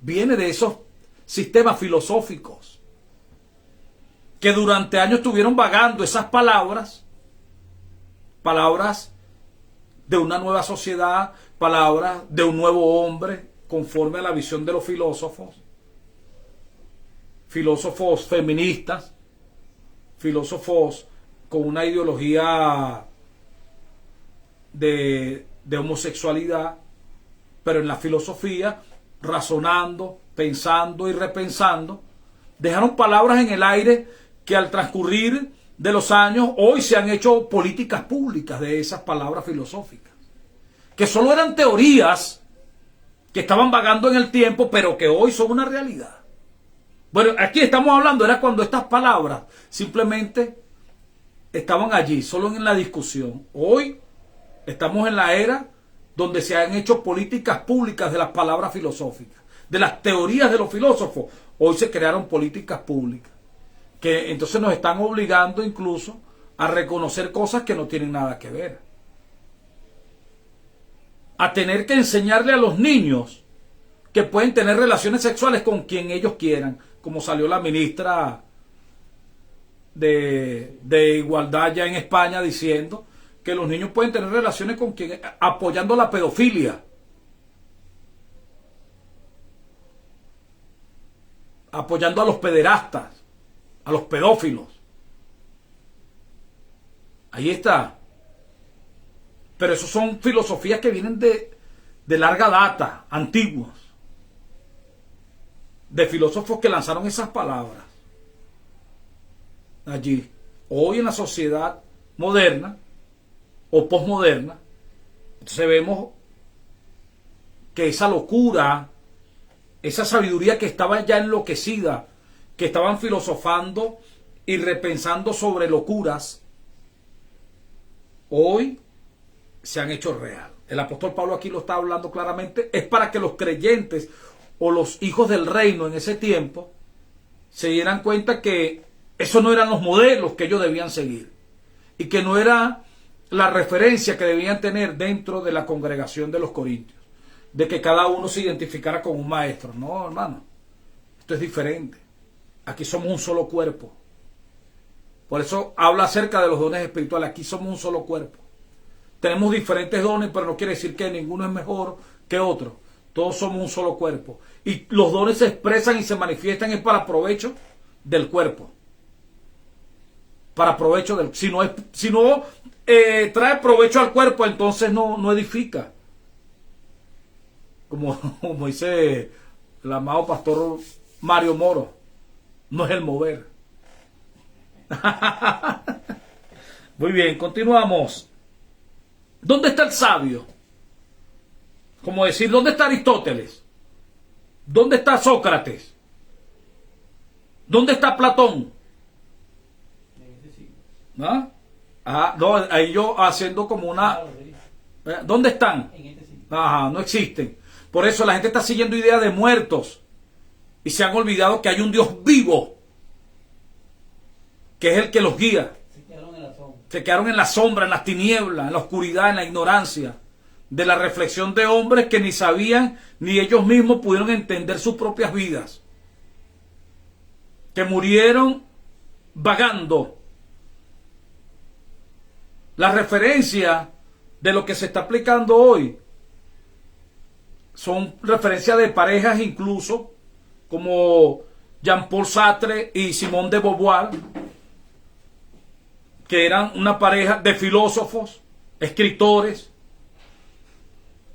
vienen de esos sistemas filosóficos que durante años estuvieron vagando esas palabras de una nueva sociedad, palabras de un nuevo hombre, conforme a la visión de los filósofos feministas, filósofos con una ideología de homosexualidad, pero en la filosofía, razonando, pensando y repensando, dejaron palabras en el aire que al transcurrir de los años hoy se han hecho políticas públicas de esas palabras filosóficas, que solo eran teorías que estaban vagando en el tiempo, pero que hoy son una realidad. Bueno, aquí estamos hablando, era cuando estas palabras simplemente estaban allí, solo en la discusión. Hoy estamos en la era donde se han hecho políticas públicas de las palabras filosóficas, de las teorías de los filósofos. Hoy se crearon políticas públicas, que entonces nos están obligando incluso a reconocer cosas que no tienen nada que ver. A tener que enseñarle a los niños que pueden tener relaciones sexuales con quien ellos quieran, como salió la ministra de Igualdad ya en España diciendo que los niños pueden tener relaciones con quien, apoyando la pedofilia, apoyando a los pederastas, a los pedófilos. Ahí está. Pero eso son filosofías que vienen de larga data, antiguas, de filósofos que lanzaron esas palabras allí. Hoy en la sociedad moderna o posmoderna, entonces vemos que esa locura, esa sabiduría que estaba ya enloquecida, que estaban filosofando y repensando sobre locuras, hoy se han hecho real. El apóstol Pablo aquí lo está hablando claramente, es para que los creyentes o los hijos del reino en ese tiempo se dieran cuenta que esos no eran los modelos que ellos debían seguir y que no era la referencia que debían tener dentro de la congregación de los corintios, de que cada uno se identificara con un maestro. No, hermano, esto es diferente. Aquí somos un solo cuerpo. Por eso habla acerca de los dones espirituales. Aquí somos un solo cuerpo. Tenemos diferentes dones, pero no quiere decir que ninguno es mejor que otro. Todos somos un solo cuerpo. Y los dones se expresan y se manifiestan es para provecho del cuerpo. Para provecho del... Si no trae provecho al cuerpo, entonces no edifica. Como dice el amado pastor Mario Moro, no es el mover. Muy bien, continuamos. ¿Dónde está el sabio? Como decir, ¿dónde está Aristóteles? ¿Dónde está Sócrates? ¿Dónde está Platón? ¿Ah? No, ahí yo haciendo como una... ¿Dónde están? Ajá, no existen. Por eso la gente está siguiendo ideas de muertos y se han olvidado que hay un Dios vivo, que es el que los guía. Se quedaron en la sombra, en las tinieblas, en la oscuridad, en la ignorancia de la reflexión de hombres que ni sabían ni ellos mismos pudieron entender sus propias vidas, que murieron vagando La referencia de lo que se está aplicando hoy son referencias de parejas incluso como Jean-Paul Sartre y Simone de Beauvoir, que eran una pareja de filósofos, escritores,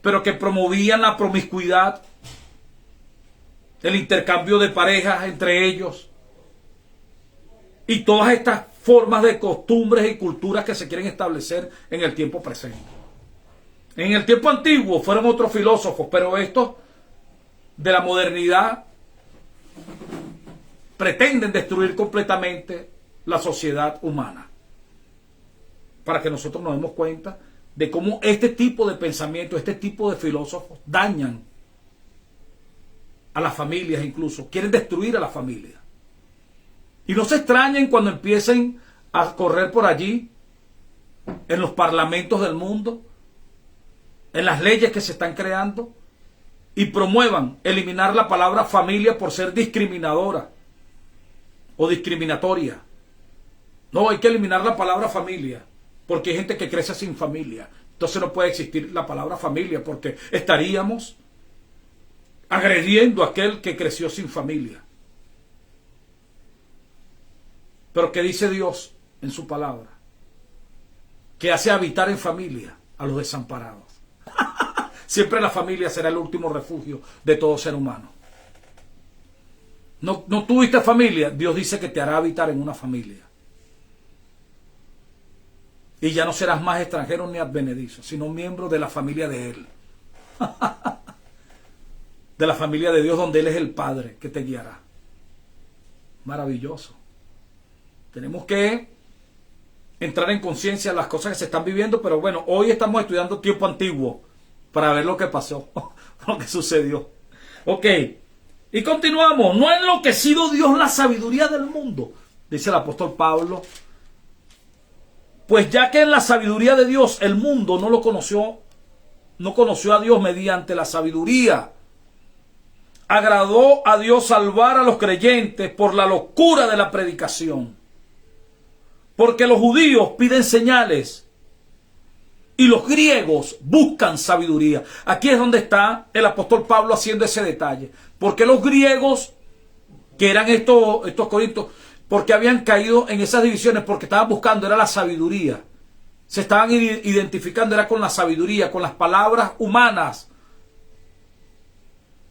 pero que promovían la promiscuidad, el intercambio de parejas entre ellos y todas estas formas de costumbres y culturas que se quieren establecer en el tiempo presente. En el tiempo antiguo fueron otros filósofos, pero estos de la modernidad pretenden destruir completamente la sociedad humana, para que nosotros nos demos cuenta de cómo este tipo de pensamiento, este tipo de filósofos dañan a las familias, incluso quieren destruir a la familia. Y no se extrañen cuando empiecen a correr por allí en los parlamentos del mundo, en las leyes que se están creando, y promuevan eliminar la palabra familia por ser discriminadora o discriminatoria. No, hay que eliminar la palabra familia porque hay gente que crece sin familia. Entonces no puede existir la palabra familia porque estaríamos agrediendo a aquel que creció sin familia. Pero ¿qué dice Dios en su palabra? Que hace habitar en familia a los desamparados. Siempre la familia será el último refugio de todo ser humano. No tuviste familia, Dios dice que te hará habitar en una familia. Y ya no serás más extranjero ni advenedizo, sino miembro de la familia de Él. De la familia de Dios, donde Él es el Padre que te guiará. Maravilloso. Tenemos que entrar en conciencia de las cosas que se están viviendo, pero bueno, hoy estamos estudiando tiempo antiguo para ver lo que pasó, lo que sucedió. Ok, y continuamos. No ha enloquecido Dios la sabiduría del mundo, dice el apóstol Pablo. Pues ya que en la sabiduría de Dios el mundo no conoció a Dios mediante la sabiduría, agradó a Dios salvar a los creyentes por la locura de la predicación. Porque los judíos piden señales y los griegos buscan sabiduría. Aquí es donde está el apóstol Pablo haciendo ese detalle. Porque los griegos, que eran estos corintios, porque habían caído en esas divisiones, porque estaban buscando, era la sabiduría. Se estaban identificando, era con la sabiduría, con las palabras humanas.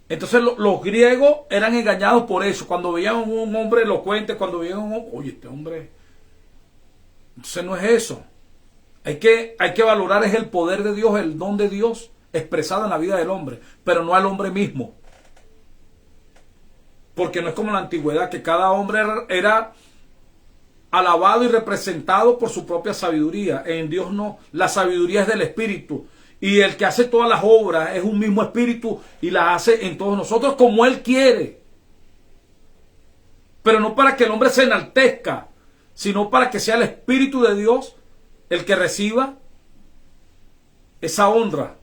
Entonces los griegos eran engañados por eso. Cuando veían un hombre elocuente, cuando veían un hombre, oye, este hombre... Entonces no es eso. Hay que valorar es el poder de Dios, el don de Dios expresado en la vida del hombre, pero no al hombre mismo. Porque no es como en la antigüedad, que cada hombre era alabado y representado por su propia sabiduría. En Dios no. La sabiduría es del Espíritu. Y el que hace todas las obras es un mismo Espíritu y las hace en todos nosotros como Él quiere. Pero no para que el hombre se enaltezca, sino para que sea el Espíritu de Dios el que reciba esa honra.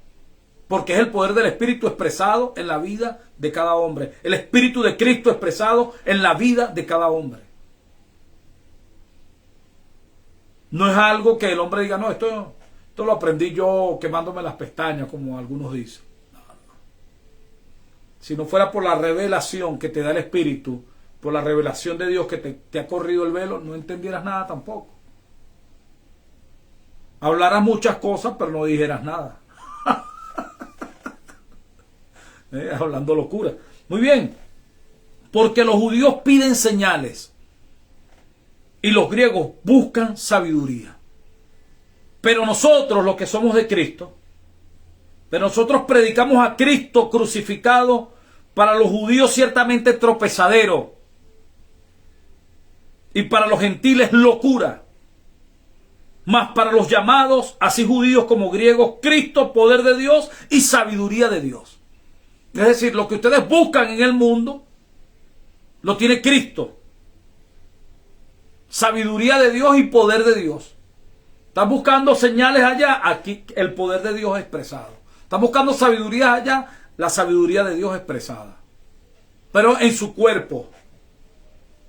Porque es el poder del Espíritu expresado en la vida de cada hombre. El Espíritu de Cristo expresado en la vida de cada hombre. No es algo que el hombre diga, no, esto lo aprendí yo quemándome las pestañas, como algunos dicen. No. Si no fuera por la revelación que te da el Espíritu, por la revelación de Dios que te ha corrido el velo, no entendieras nada tampoco. Hablarás muchas cosas, pero no dijeras nada. Hablando locura. Muy bien. Porque los judíos piden señales y los griegos buscan sabiduría. Pero nosotros, los que somos de Cristo, pero nosotros predicamos a Cristo crucificado, para los judíos ciertamente tropezadero y para los gentiles locura. Mas para los llamados, así judíos como griegos, Cristo, poder de Dios y sabiduría de Dios. Es decir, lo que ustedes buscan en el mundo, lo tiene Cristo. Sabiduría de Dios y poder de Dios. Están buscando señales allá, aquí el poder de Dios expresado. Están buscando sabiduría allá, la sabiduría de Dios expresada. Pero en su cuerpo.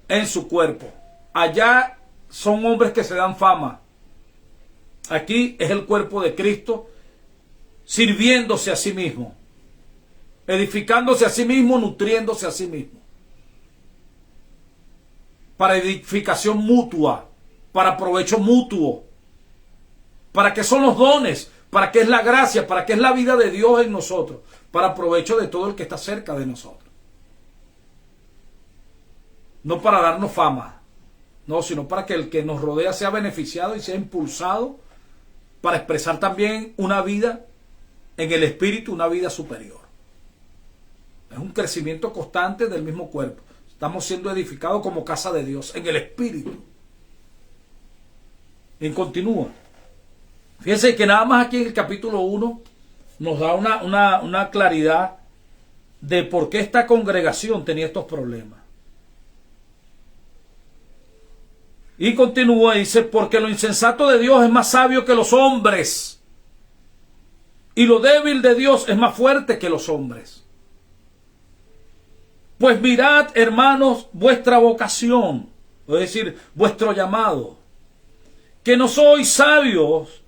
En su cuerpo. Allá son hombres que se dan fama. Aquí es el cuerpo de Cristo sirviéndose a sí mismo, edificándose a sí mismo, nutriéndose a sí mismo, para edificación mutua, para provecho mutuo. ¿Para qué son los dones? ¿Para qué es la gracia? ¿Para qué es la vida de Dios en nosotros? Para provecho de todo el que está cerca de nosotros. No para darnos fama, no, sino para que el que nos rodea sea beneficiado y sea impulsado para expresar también una vida en el espíritu, una vida superior. Es un crecimiento constante del mismo cuerpo. Estamos siendo edificados como casa de Dios en el espíritu. Y continúa. Fíjense que nada más aquí en el capítulo 1 nos da una claridad de por qué esta congregación tenía estos problemas. Y continúa y dice, porque lo insensato de Dios es más sabio que los hombres, y lo débil de Dios es más fuerte que los hombres. Pues mirad, hermanos, vuestra vocación, es decir, vuestro llamado, que no sois sabios,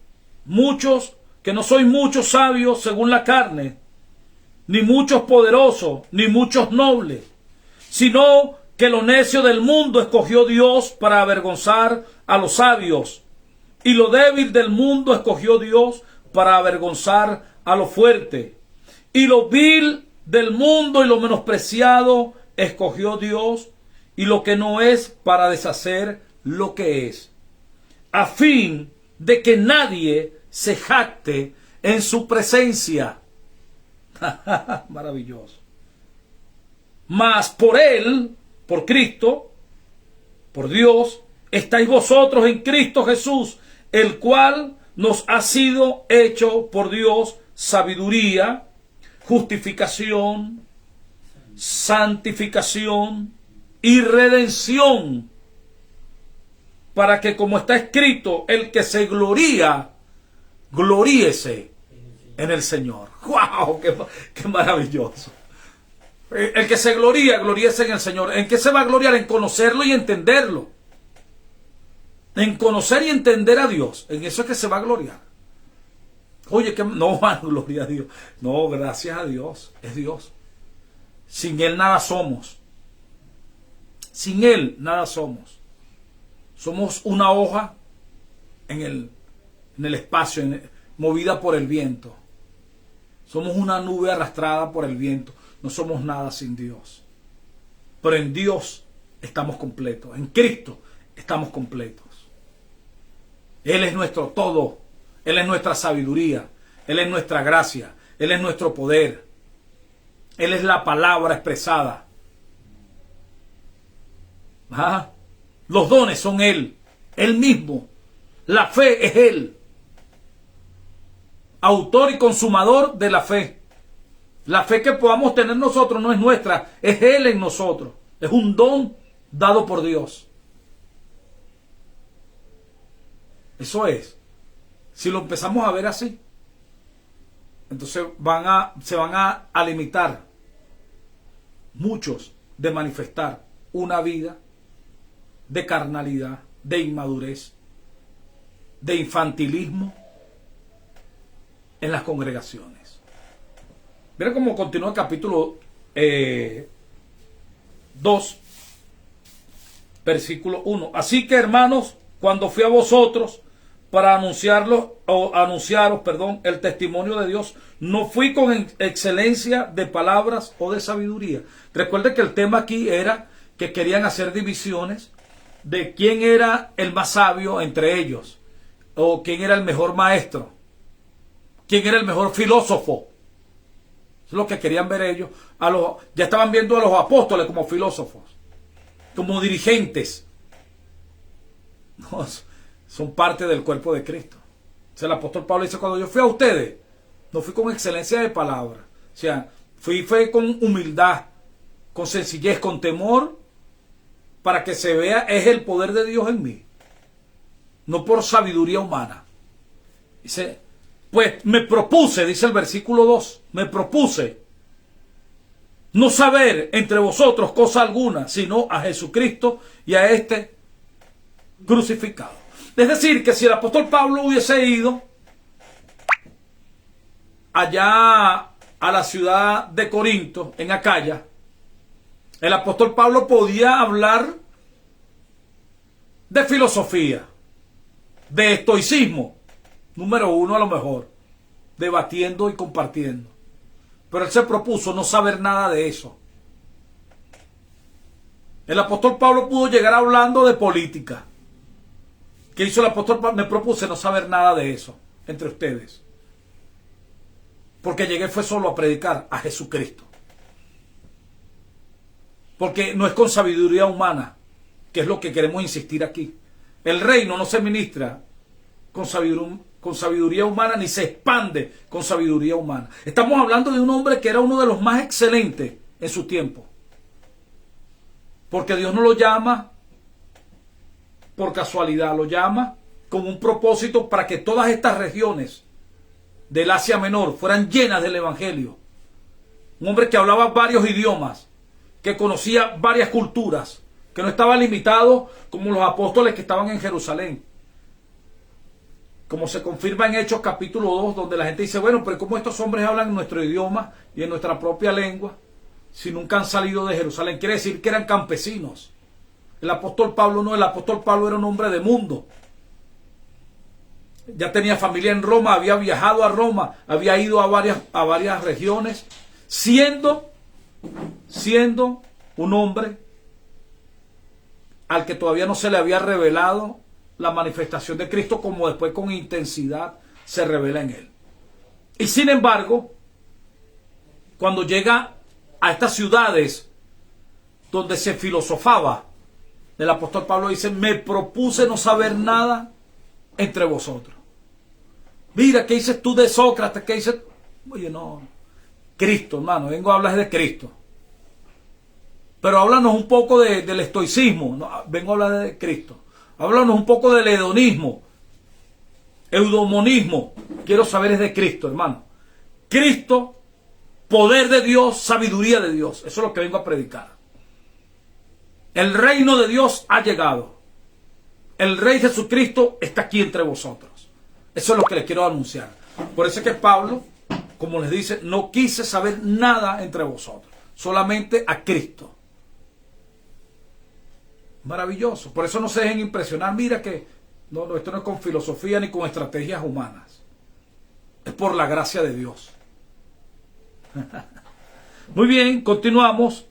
que no sois muchos sabios según la carne, ni muchos poderosos, ni muchos nobles, sino que lo necio del mundo escogió Dios para avergonzar a los sabios, y lo débil del mundo escogió Dios para avergonzar a lo fuerte, y lo vil del mundo y lo menospreciado escogió Dios, y lo que no es para deshacer lo que es, a fin de que nadie se jacte en su presencia. Maravilloso. Mas por Él, por Cristo, por Dios, estáis vosotros en Cristo Jesús, el cual nos ha sido hecho por Dios sabiduría, justificación, santificación y redención, para que, como está escrito, el que se gloría, gloríese en el Señor. ¡Wow! ¡Qué maravilloso! El que se gloría, gloríese en el Señor. ¿En qué se va a gloriar? En conocerlo y entenderlo. En conocer y entender a Dios. En eso es que se va a gloriar. Oye, que no, gloria a Dios. No, gracias a Dios. Es Dios. Sin Él nada somos. Sin Él nada somos. Somos una hoja en el espacio, movida por el viento. Somos una nube arrastrada por el viento. No somos nada sin Dios. Pero en Dios estamos completos. En Cristo estamos completos. Él es nuestro todo. Él es nuestra sabiduría. Él es nuestra gracia. Él es nuestro poder. Él es la palabra expresada. ¿Ah? Los dones son Él. Él mismo. La fe es Él. Autor y consumador de la fe. La fe que podamos tener nosotros no es nuestra, es Él en nosotros. Es un don dado por Dios. Eso es. Si lo empezamos a ver así, entonces se van a limitar muchos de manifestar una vida de carnalidad, de inmadurez, de infantilismo en las congregaciones. Mira cómo continúa el capítulo 2, versículo 1. Así que, hermanos, cuando fui a vosotros para anunciaros, el testimonio de Dios, no fui con excelencia de palabras o de sabiduría. Recuerde que el tema aquí era que querían hacer divisiones de quién era el más sabio entre ellos, o quién era el mejor maestro, quién era el mejor filósofo. Eso es lo que querían ver ellos. Ya estaban viendo a los apóstoles como filósofos, como dirigentes. No, son parte del cuerpo de Cristo. O sea, el apóstol Pablo dice, cuando yo fui a ustedes, no fui con excelencia de palabra. O sea, fui con humildad, con sencillez, con temor, para que se vea es el poder de Dios en mí, no por sabiduría humana. Dice, pues me propuse, dice el versículo 2, me propuse no saber entre vosotros cosa alguna, sino a Jesucristo y a este crucificado. Es decir, que si el apóstol Pablo hubiese ido allá a la ciudad de Corinto, en Acaya, el apóstol Pablo podía hablar de filosofía, de estoicismo, número uno a lo mejor, debatiendo y compartiendo. Pero él se propuso no saber nada de eso. El apóstol Pablo pudo llegar hablando de política. ¿Qué hizo el apóstol Pablo? Me propuse no saber nada de eso entre ustedes. Porque llegué fue solo a predicar a Jesucristo. Porque no es con sabiduría humana, que es lo que queremos insistir aquí. El reino no se ministra con sabiduría humana, ni se expande con sabiduría humana. Estamos hablando de un hombre que era uno de los más excelentes en su tiempo. Porque Dios no lo llama por casualidad, lo llama con un propósito para que todas estas regiones del Asia Menor fueran llenas del Evangelio. Un hombre que hablaba varios idiomas, que conocía varias culturas, que no estaba limitado como los apóstoles que estaban en Jerusalén. Como se confirma en Hechos capítulo 2, donde la gente dice, bueno, pero ¿cómo estos hombres hablan en nuestro idioma y en nuestra propia lengua si nunca han salido de Jerusalén? Quiere decir que eran campesinos. El apóstol Pablo no, el apóstol Pablo era un hombre de mundo. Ya tenía familia en Roma, había viajado a Roma, había ido a varias regiones, siendo un hombre al que todavía no se le había revelado la manifestación de Cristo, como después con intensidad se revela en él. Y sin embargo, cuando llega a estas ciudades donde se filosofaba, el apóstol Pablo dice, me propuse no saber nada entre vosotros. Mira, ¿qué dices tú de Sócrates? ¿Qué dices? Oye, no, Cristo, hermano, vengo a hablar de Cristo. Pero háblanos un poco del estoicismo. No, vengo a hablar de Cristo. Háblanos un poco del hedonismo, eudomonismo. Quiero saber es de Cristo, hermano. Cristo, poder de Dios, sabiduría de Dios. Eso es lo que vengo a predicar. El reino de Dios ha llegado. El Rey Jesucristo está aquí entre vosotros. Eso es lo que les quiero anunciar. Por eso es que Pablo, como les dice, no quise saber nada entre vosotros. Solamente a Cristo. Maravilloso. Por eso no se dejen impresionar. Mira que no, esto no es con filosofía ni con estrategias humanas. Es por la gracia de Dios. Muy bien, continuamos.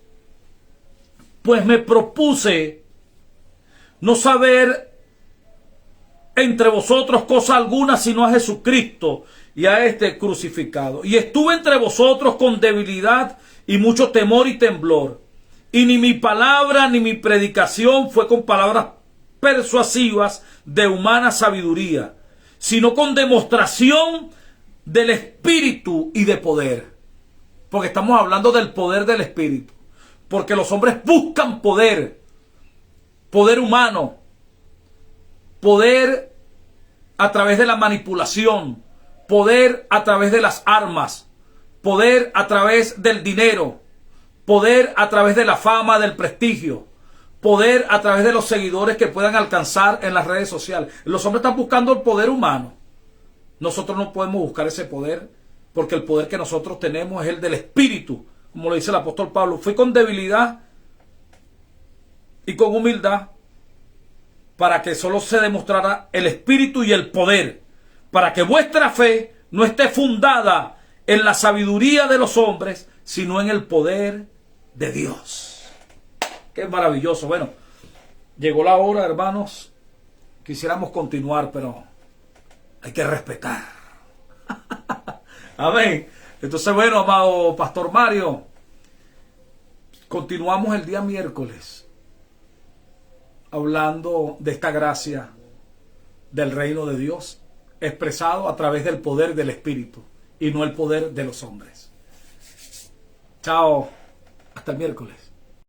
Pues me propuse no saber entre vosotros cosa alguna sino a Jesucristo y a este crucificado. Y estuve entre vosotros con debilidad y mucho temor y temblor. Y ni mi palabra ni mi predicación fue con palabras persuasivas de humana sabiduría, sino con demostración del Espíritu y de poder. Porque estamos hablando del poder del Espíritu. Porque los hombres buscan poder, poder humano, poder a través de la manipulación, poder a través de las armas, poder a través del dinero, poder a través de la fama, del prestigio, poder a través de los seguidores que puedan alcanzar en las redes sociales. Los hombres están buscando el poder humano. Nosotros no podemos buscar ese poder, porque el poder que nosotros tenemos es el del Espíritu, como lo dice el apóstol Pablo. Fui con debilidad y con humildad para que solo se demostrara el Espíritu y el poder, para que vuestra fe no esté fundada en la sabiduría de los hombres, sino en el poder de Dios. Qué maravilloso. Bueno, llegó la hora, hermanos. Quisiéramos continuar, pero hay que respetar. Amén. Entonces, bueno, amado Pastor Mario, continuamos el día miércoles hablando de esta gracia del reino de Dios expresado a través del poder del Espíritu y no el poder de los hombres. Chao, hasta el miércoles.